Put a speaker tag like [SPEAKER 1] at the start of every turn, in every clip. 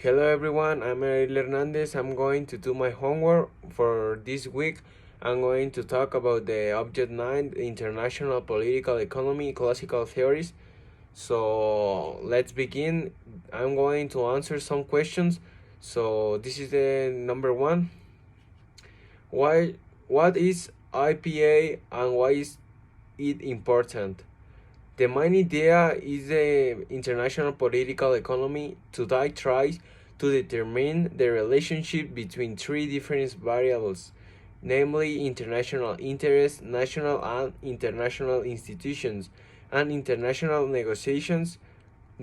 [SPEAKER 1] Hello everyone, I'm Ariel Hernandez. I'm going to do my homework for this week. I'm going to talk about the Object 9, International Political Economy, Classical Theories. So let's begin. I'm going to answer some questions. So this is the number one. What is IPA and why is it important? The main idea is the international political economy today tries to determine the relationship between three different variables, namely international interests, national and international institutions, and international negotiations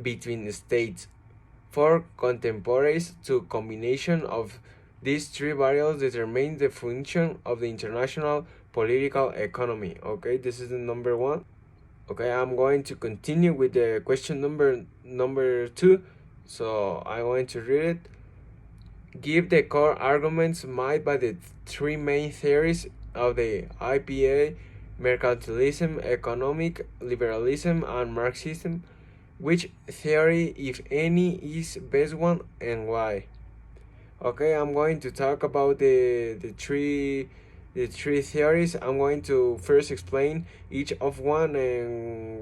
[SPEAKER 1] between states. For contemporaries, the combination of these three variables determines the function of the international political economy. Okay, this is the number one. Okay, I'm going to continue with the question number two. So I'm going to read it. Give the core arguments made by the three main theories of the IPA: mercantilism, economic liberalism, and Marxism. Which theory, if any, is best one and why? Okay, I'm going to talk about the three theories. I'm going to first explain each of one and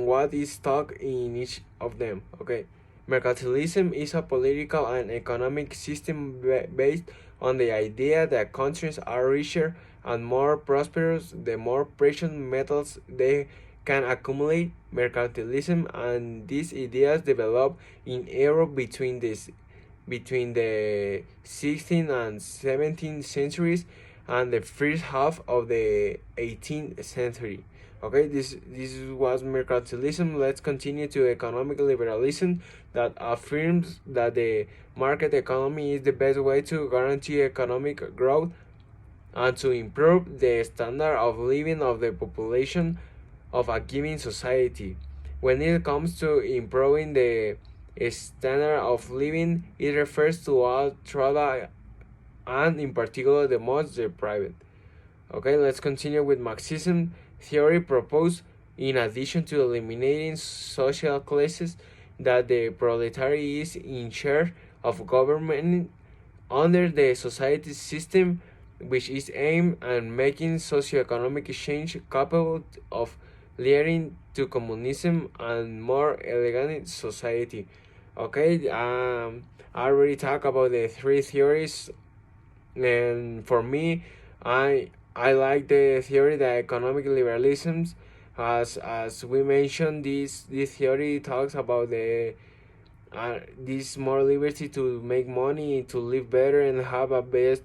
[SPEAKER 1] what is taught in each of them. Okay, mercantilism is a political and economic system based on the idea that countries are richer and more prosperous the more precious metals they can accumulate. Mercantilism and these ideas developed in Europe between the 16th and 17th centuries and the first half of the 18th century. Okay, this was mercantilism. Let's continue to economic liberalism that affirms that the market economy is the best way to guarantee economic growth and to improve the standard of living of the population of a given society. When it comes to improving the standard of living, it refers to all travel and in particular the most deprived. Okay, let's continue with Marxism. Theory proposed, in addition to eliminating social classes, that the proletariat is in charge of government under the society system, which is aimed at making socioeconomic change capable of leading to communism and more elegant society. Okay, I already talked about the three theories, and for me, I like the theory that economic liberalism, as we mentioned, this theory talks about this more liberty to make money, to live better, and have a best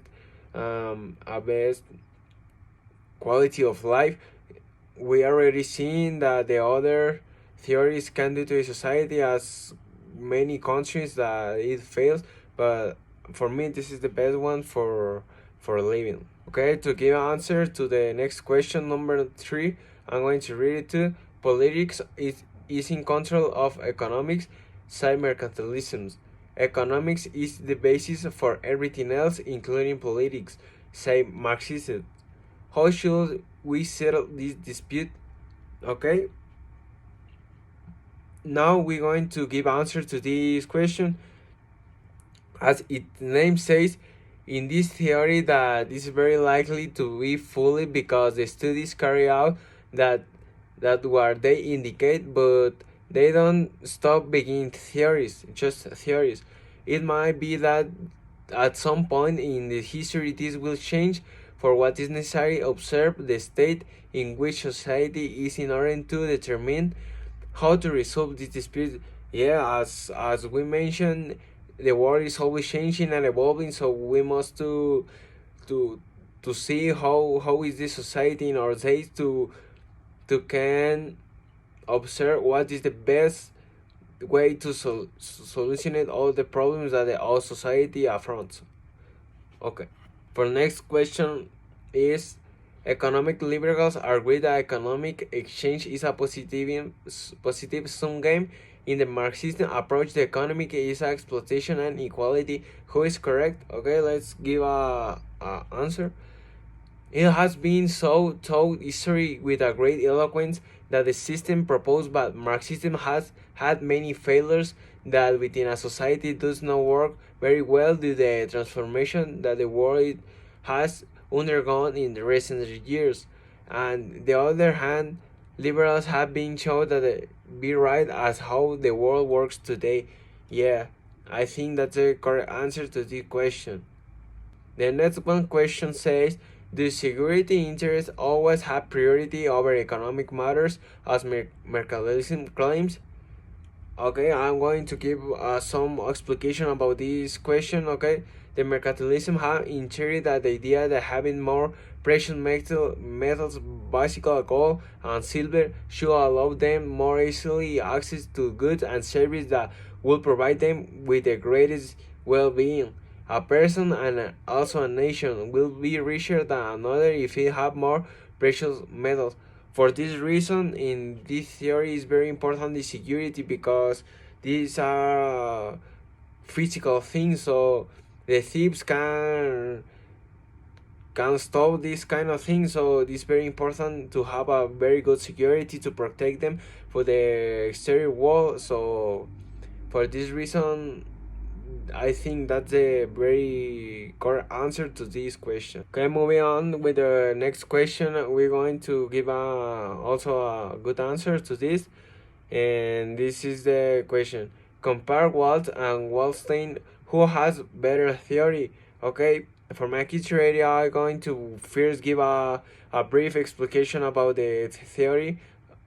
[SPEAKER 1] quality of life. We already seen that the other theories can do to a society as many countries that it fails, but for me this is the best one for living. Okay, to give an answer to the next question number three, I'm going to read it to politics is in control of economics, say mercantilism. Economics is the basis for everything else, including politics, say Marxism. How should we settle this dispute? Okay, now we're going to give answer to this question. As its name says, in this theory that is very likely to be fully because the studies carry out that what they indicate, but they don't stop being theories, just theories. It might be that at some point in the history this will change. For what is necessary, observe the state in which society is in order to determine how to resolve this dispute. Yeah, as we mentioned, the world is always changing and evolving, so we must to to see how is this society in our days to can observe what is the best way to solution all the problems that our society affronts. Okay, for next question is, economic liberals agree that economic exchange is a positive sum game. In the Marxist approach, the economy is exploitation and equality. Who is correct? Okay, let's give a answer. It has been so told history with a great eloquence that the system proposed by Marxism has had many failures, that within a society does not work very well due to the transformation that the world has undergone in the recent years. And the other hand, liberals have been shown that be right as how the world works today. Yeah, I think that's the correct answer to this question. The next one question says, do security interests always have priority over economic matters as mercantilism claims? Okay, I'm going to give some explanation about this question. Okay, the mercantilism have inherited that the idea that having more precious metals, bicycle, gold, and silver should allow them more easily access to goods and services that will provide them with the greatest well-being. A person and also a nation will be richer than another if it have more precious metals. For this reason, in this theory is very important the security, because these are physical things, so the thieves can stop this kind of thing. So it's very important to have a very good security to protect them for the exterior world. So for this reason, I think that's a very correct answer to this question. Okay, moving on with the next question, we're going to give also a good answer to this. And this is the question. Compare Walt and Waldstein, who has better theory? Okay, for my criteria, I'm going to first give a brief explanation about the theory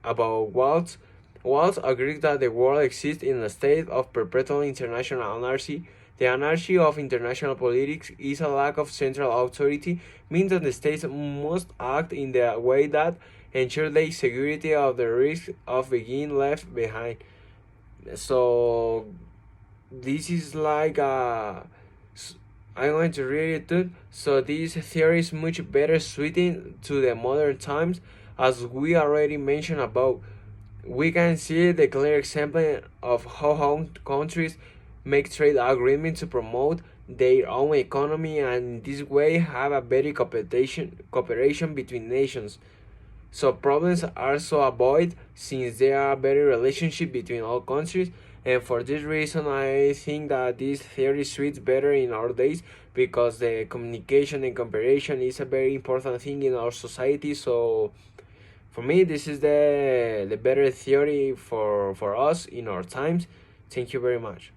[SPEAKER 1] about Walt. Walt agreed that the world exists in a state of perpetual international anarchy. The anarchy of international politics is a lack of central authority, means that the states must act in the way that ensure the security of the risk of being left behind. So this is like I'm going to read it too. So this theory is much better suited to the modern times, as we already mentioned above. We can see the clear example of how home countries make trade agreements to promote their own economy, and in this way have a better cooperation between nations. So problems are so avoided since there are better relationship between all countries, and for this reason I think that this theory suits better in our days, because the communication and cooperation is a very important thing in our society. So for me, this is the better theory for us in our times. Thank you very much.